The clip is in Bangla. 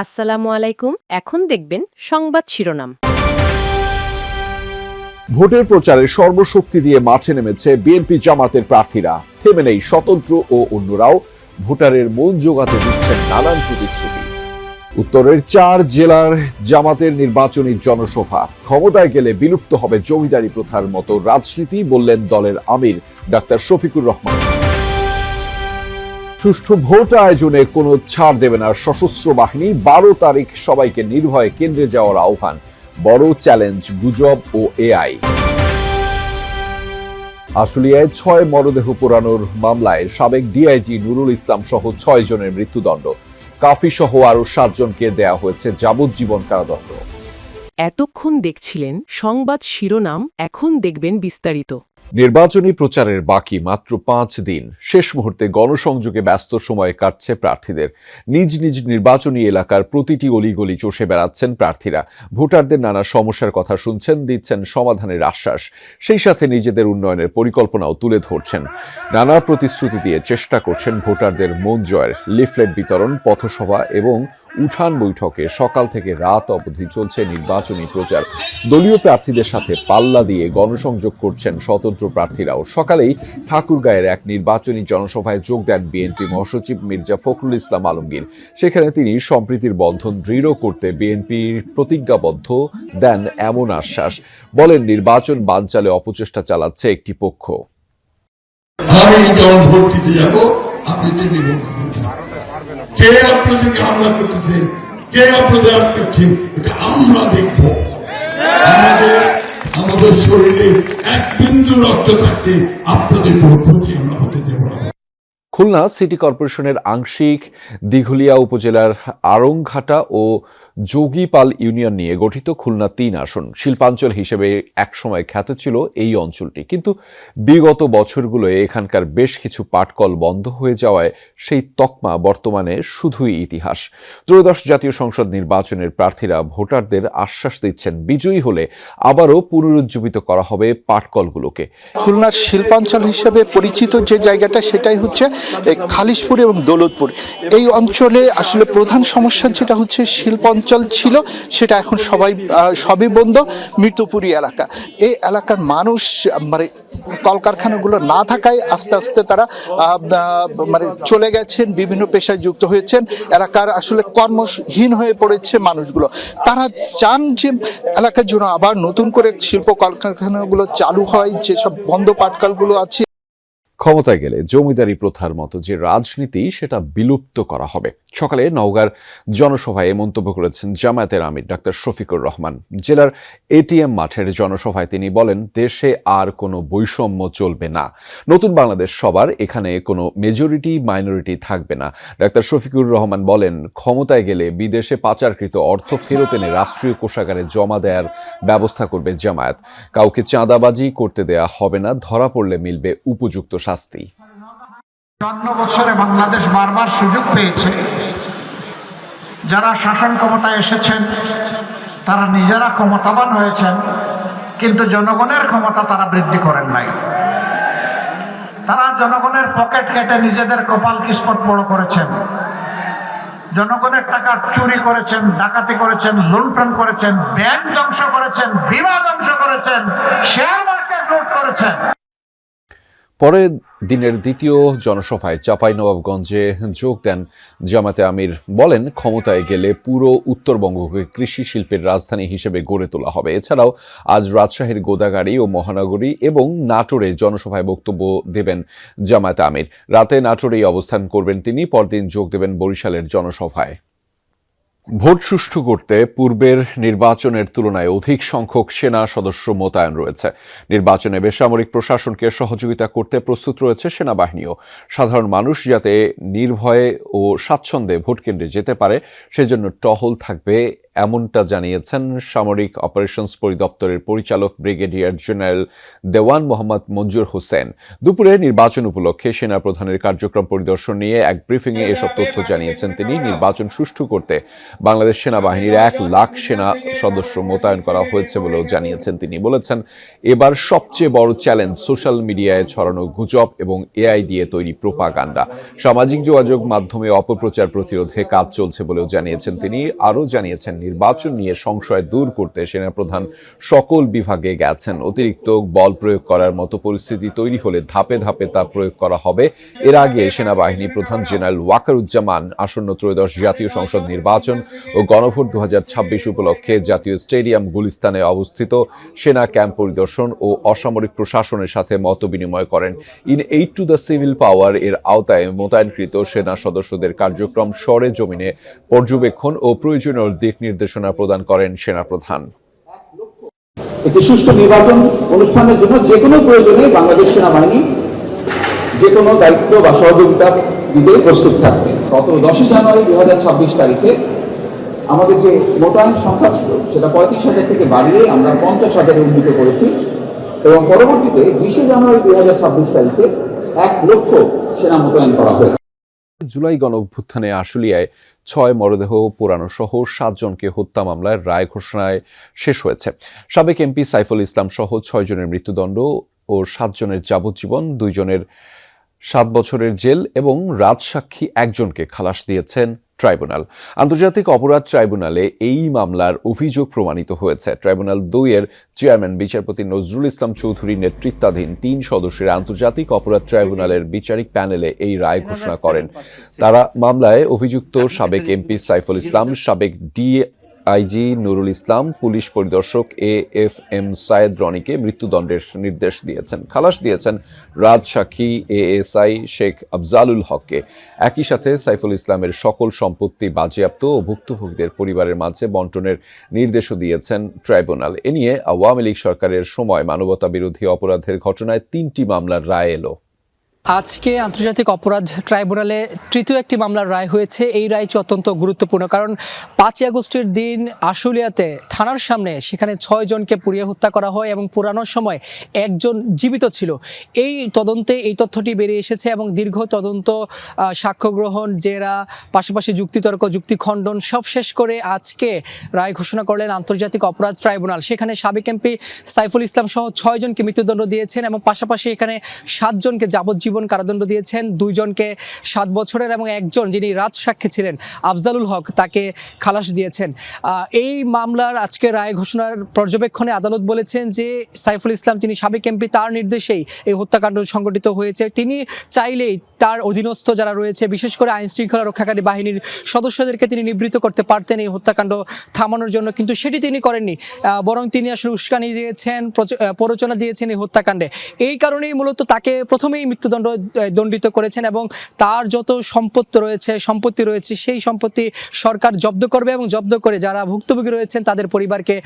আসসালামু আলাইকুম। এখন দেখবেন সংবাদ শিরোনাম। ভোটের প্রচারে সর্বশক্তি দিয়ে মাঠে নেমেছে বিএনপি জামাতের প্রার্থীরা। থেমে নেই স্বতন্ত্র ও অন্যরাও ভোটারের মন জোগাতে দিচ্ছেন নানান প্রতিশ্রুতি। উত্তরের 4 জেলার জামাতের নির্বাচনী জনসভা। ক্ষমতায় গেলে বিলুপ্ত হবে জমিদারি প্রথার মতো রাজনীতি, বললেন দলের আমির ডাক্তার শফিকুর রহমান। সুষ্ঠু ভোট আয়োজনে কোনো ছাড় দেবে না সশস্ত্র বাহিনী। 12 তারিখ সবাইকে নির্ভয়ে কেন্দ্রে যাওয়ার আহ্বান। বড় চ্যালেঞ্জ গুজব ও এআই। আশুলিয়ায় 6 মরদেহ পোড়ানোর মামলায় সাবেক ডিআইজি নুরুল ইসলাম সহ 6 জনের মৃত্যুদণ্ড। কাফি সহ আরো 7 জনকে দেয়া হয়েছে যাবজ্জীবন কারাদণ্ড। এতক্ষণ দেখছিলেন সংবাদ শিরোনাম, এখন দেখবেন বিস্তারিত। নির্বাচনী প্রচারের বাকি মাত্র 5 দিন। শেষ মুহূর্তে গণসংযোগে ব্যস্ত সময় কাটছে প্রার্থীদের। নিজ নিজ নির্বাচনী এলাকার প্রতিটি অলিগলি চষে বেড়াচ্ছেন প্রার্থীরা। ভোটারদের নানা সমস্যার কথা শুনছেন, দিচ্ছেন সমাধানের আশ্বাস। সেই সাথে নিজেদের উন্নয়নের পরিকল্পনাও তুলে ধরছেন। নানা প্রতিশ্রুতি দিয়ে চেষ্টা করছেন ভোটারদের মন জয়ের। লিফলেট বিতরণ, পথসভা এবং উঠান বৈঠকে সকাল থেকে রাত অবধি চলছে নির্বাচনী প্রচার। দলীয় প্রার্থীদের সাথে পাল্লা দিয়ে গণসংযোগ করছেন স্বতন্ত্র প্রার্থীরাও। সকালেই ঠাকুরগাঁয়ের এক নির্বাচনী জনসভায় যোগ দেন বিএনপি মহাসচিব মির্জা ফখরুল ইসলাম আলমগীর। সেখানে তিনি সম্প্রীতির বন্ধন দৃঢ় করতে বিএনপির প্রতিজ্ঞাবদ্ধ দেন এমন আশ্বাস। বলেন, নির্বাচন বানচালে অপচেষ্টা চালাচ্ছে একটি পক্ষ। আমি যেমন ভোট দিতে যাবো, আপনি তেমনি ভোট দিতে যাবেন। কে আপনাদেরকে হামলা করতেছে, কে আপনাদের আটকাচ্ছে, এটা আমরা দেখব। আমাদের শরীরে এক বিন্দু রক্ত থাকতে আপনাদের কোনো ক্ষতি আমরা হতে দেব না। খুলনা সিটি কর্পোরেশনের আংশিক দিঘলিয়া উপজেলার আড়ংঘাটা ও যোগীপাল ইউনিয়ন নিয়ে গঠিত খুলনা 3 আসন শিল্পাঞ্চল হিসেবে একসময় খ্যাত ছিল এই অঞ্চলটি। কিন্তু বিগত বছরগুলোয় এখানকার বেশ কিছু পাটকল বন্ধ হয়ে যাওয়ায় সেই তকমা বর্তমানে শুধুই ইতিহাস। ত্রয়োদশ জাতীয় সংসদ নির্বাচনের প্রার্থীরা ভোটারদের আশ্বাস দিচ্ছেন, বিজয়ী হলে আবারও পুনরুজ্জীবিত করা হবে পাটকলগুলোকে। খুলনার শিল্পাঞ্চল হিসেবে পরিচিত যে জায়গাটা, সেটাই হচ্ছে খালিশপুর এবং দৌলতপুর। এই অঞ্চলে আসলে প্রধান সমস্যা যেটা হচ্ছে শিল্পাঞ্চল ছিল, সেটা এখন সবই বন্ধ। মৃত্যুপুরী এলাকা, এই এলাকার মানুষ মানে কলকারখানাগুলো না থাকায় আস্তে আস্তে তারা মানে চলে গেছেন, বিভিন্ন পেশায় যুক্ত হয়েছেন। এলাকার আসলে কর্মহীন হয়ে পড়েছে মানুষগুলো। তারা চান যে এলাকার জন্য আবার নতুন করে শিল্প কলকারখানাগুলো চালু হয়, যেসব বন্ধ পাটকলগুলো আছে। ক্ষমতায় গেলে জমিদারি প্রথার মতো যে রাজনীতি, সেটা বিলুপ্ত করা হবে। সকালে নওগাঁর জনসভায় মন্তব্য করেছেন জামায়াতের আমির ডাক্তার শফিকুর রহমান। জেলার এটিএম মাঠের জনসভায় তিনি বলেন, দেশে আর কোনো বৈষম্য চলবে না। নতুন বাংলাদেশ সবার, এখানে কোনো মেজরিটি মাইনরিটি থাকবে না। ডাক্তার শফিকুর রহমান বলেন, ক্ষমতায় গেলে বিদেশে পাচারকৃত অর্থ ফেরত এনে রাষ্ট্রীয় কোষাগারে জমা দেওয়ার ব্যবস্থা করবে জামায়াত। কাউকে চাঁদাবাজি করতে দেয়া হবে না, ধরা পড়লে মিলবে উপযুক্ত শাস্তি। 54 বছরে বাংলাদেশ বারবার সুযোগ পেয়েছে। যারা শাসন ক্ষমতায় এসেছেন তারা নিজেরা ক্ষমতাবান হয়েছেন, কিন্তু জনগণের ক্ষমতা তারা বৃদ্ধি করেন নাই। তারা জনগণের পকেট কেটে নিজেদের কপাল কিসমত বড় করেছেন। জনগণের টাকা চুরি করেছেন, ডাকাতি করেছেন, লুণ্ঠন করেছেন, ব্যাংক ধ্বংস করেছেন, বিমা ধ্বংস করেছেন, শেয়ার মার্কেট লুট করেছেন। পরে দিনের দ্বিতীয় জনসভায় চাঁপাইনবাবগঞ্জে যোগ দেন জামায়াতে আমির। বলেন, ক্ষমতায় গেলে পুরো উত্তরবঙ্গকে কৃষি শিল্পের রাজধানী হিসেবে গড়ে তোলা হবে। এছাড়াও আজ রাজশাহীর গোদাগাড়ী ও মহানগরী এবং নাটোরে জনসভায় বক্তব্য দেবেন জামায়াতে আমির। রাতে নাটোরেই অবস্থান করবেন তিনি। পরদিন যোগ দেবেন বরিশালের জনসভায়। ভোট সুষ্ঠু করতে পূর্বের নির্বাচনের তুলনায় অধিক সংখ্যক সেনা সদস্য মোতায়েন রয়েছে। নির্বাচনে বেসামরিক প্রশাসনকে সহযোগিতা করতে প্রস্তুত রয়েছে সেনাবাহিনীও। সাধারণ মানুষ যাতে নির্ভয়ে ও স্বাচ্ছন্দ্যে ভোটকেন্দ্রে যেতে পারে, সেজন্য টহল থাকবে এমনটা জানিয়েছেন সামরিক অপারেশনস পরিদপ্তরের পরিচালক ব্রিগেডিয়ার জেনারেল দেওয়ান মোহাম্মদ মঞ্জুর হোসেন। দুপুরে নির্বাচন উপলক্ষে সেনা প্রধানের কার্যক্রম পরিদর্শন নিয়ে এক ব্রিফিংয়ে এসব তথ্য জানিয়েছেন তিনি। নির্বাচন সুষ্ঠু করতে বাংলাদেশ সেনাবাহিনীর 1 লাখ সেনা সদস্য মোতায়েন করা হয়েছে বলেও জানিয়েছেন তিনি। বলেছেন, এবার সবচেয়ে বড় চ্যালেঞ্জ সোশ্যাল মিডিয়ায় ছড়ানো গুজব এবং এআই দিয়ে তৈরি প্রোপাগান্ডা। সামাজিক যোগাযোগ মাধ্যমে অপপ্রচার প্রতিরোধে কাজ চলছে বলেও জানিয়েছেন তিনি। আরও জানিয়েছেন, নির্বাচন নিয়ে সংশয় দূর করতে সেনাপ্রধান সকল বিভাগে গেছেন। অতিরিক্ত বল প্রয়োগ করার মতো পরিস্থিতি তৈরি হলে ধাপে ধাপে তা প্রয়োগ করা হবে। এর আগে সেনাবাহিনী প্রধান জেনারেল ওয়াকারুজ্জামান আসন্ন ত্রয়োদশ জাতীয় সংসদ নির্বাচন ও গণভোট 2026 উপলক্ষে জাতীয় স্টেডিয়াম গুলিস্তানে অবস্থিত সেনা ক্যাম্প পরিদর্শন ও অসামরিক প্রশাসনের সাথে মত বিনিময় করেন। In aid to the civil পাওয়ার এর আওতায় মোতায়েনকৃত সেনা সদস্যদের কার্যক্রম সরেজমিনে পর্যবেক্ষণ ও প্রয়োজনীয় দিক নির্দেশনা প্রদান করেন সেনাপ্রধান। একটি সুষ্ঠু নির্বাচন অনুষ্ঠানের জন্য যে কোনো প্রয়োজনে বাংলাদেশ সেনাবাহিনী যে কোনো দায়িত্ব বা সহযোগিতা দিতে প্রস্তুত থাকবে। গত 10 জানুয়ারি 2026 তারিখে আমাদের যে মোতায়েন সংখ্যা ছিল সেটা 35,000 থেকে বাড়িয়ে আমরা 50,000-এ উন্নীত করেছি এবং পরবর্তীতে 20 জানুয়ারি 2026 তারিখে 1 লক্ষ সেনা মোতায়েন করা হয়েছে। জুলাই গণঅভ্যুত্থানে আশুলিয়ায় 6 মরদেহ পোড়ানো সহ 7 জনকে হত্যা মামলার রায় ঘোষণায় শেষ হয়েছে। সাবেক এমপি সাইফুল ইসলাম সহ 6 জনের মৃত্যুদণ্ড ও 7 জনের যাবজ্জীবন, 2 জনের 7 বছরের জেল এবং রাজসাক্ষী 1 জনকে খালাস দিয়েছেন ট্রাইব্যুনাল। আন্তর্জাতিক অপরাধ ট্রাইব্যুনালে এই মামলার অভিযোগ প্রমাণিত হয়েছে। ট্রাইব্যুনাল 2 এর চেয়ারম্যান বিচারপতি নজরুল ইসলাম চৌধুরী নেতৃত্বাধীন 3 সদস্যের আন্তর্জাতিক অপরাধ ট্রাইব্যুনালের বিচারিক প্যানেলে এই রায় ঘোষণা করেন। তারা মামলায় অভিযুক্ত সাবেক এমপি সাইফুল ইসলাম, সাবেক ডিআইজি নুরুল ইসলাম, পুলিশ পরিদর্শক AFM সায়েদ রনিকে মৃত্যুদণ্ডের নির্দেশ দিয়েছেন। খালাস দিয়েছেন রাজসাক্ষী ASI শেখ আফজালুল হককে। একই সাথে সাইফুল ইসলামের সকল সম্পত্তি বাজেয়াপ্ত ও ভুক্তভোগীদের পরিবারের মাঝে বন্টনের নির্দেশও দিয়েছেন ট্রাইব্যুনাল। এ নিয়ে আওয়ামী লীগ সরকারের সময় মানবতা বিরোধী অপরাধের ঘটনায় 3টি মামলার রায় এলো। আজকে আন্তর্জাতিক অপরাধ ট্রাইব্যুনালে তৃতীয় একটি মামলার রায় হয়েছে। এই রায়টি অত্যন্ত গুরুত্বপূর্ণ, কারণ 5 আগস্টের দিন আশুলিয়াতে থানার সামনে সেখানে 6 জনকে পুড়িয়ে হত্যা করা হয় এবং পুরানোর সময় 1 জন জীবিত ছিল। এই তদন্তে এই তথ্যটি বেরিয়ে এসেছে এবং দীর্ঘ তদন্ত, সাক্ষ্য গ্রহণ, জেরা, পাশাপাশি যুক্তিতর্ক, যুক্তি খণ্ডন সব শেষ করে আজকে রায় ঘোষণা করলেন আন্তর্জাতিক অপরাধ ট্রাইব্যুনাল। সেখানে সাবেক এমপি সাইফুল ইসলাম সহ 6 জনকে মৃত্যুদণ্ড দিয়েছেন এবং পাশাপাশি এখানে 7 জনকে যাবজ্জীবন কারাদণ্ড দিয়েছেন, 2 জনকে 7 বছরের এবং 1 জন যিনি রাজসাক্ষী ছিলেন আফজালুল হক তাকে খালাস দিয়েছেন। এই মামলার আজকে রায় ঘোষণার পর্যবেক্ষণে আদালত বলেছেন যে সাইফুল ইসলাম যিনি সাবেক এমপি তার নির্দেশেই এই হত্যাকাণ্ড সংঘটিত হয়েছে। তিনি চাইলেই তার অধীনস্থ যারা রয়েছে, বিশেষ করে আইন শৃঙ্খলা রক্ষাকারী বাহিনীর সদস্যদেরকে তিনি নিবৃত্ত করতে পারতেন এই হত্যাকাণ্ড থামানোর জন্য, কিন্তু সেটি তিনি করেননি। বরং তিনি আসলে উস্কানি দিয়েছেন, প্ররোচনা দিয়েছেন এই হত্যাকাণ্ডে। এই কারণেই মূলত তাকে প্রথমেই দণ্ডিত করেছেন এবং তার যত সম্পত্তি রয়েছে সেই সম্পত্তি সরকার জব্দ করবে এবং জব্দ করে যারা ভুক্তভোগী রয়েছেন তাদের পরিবারকে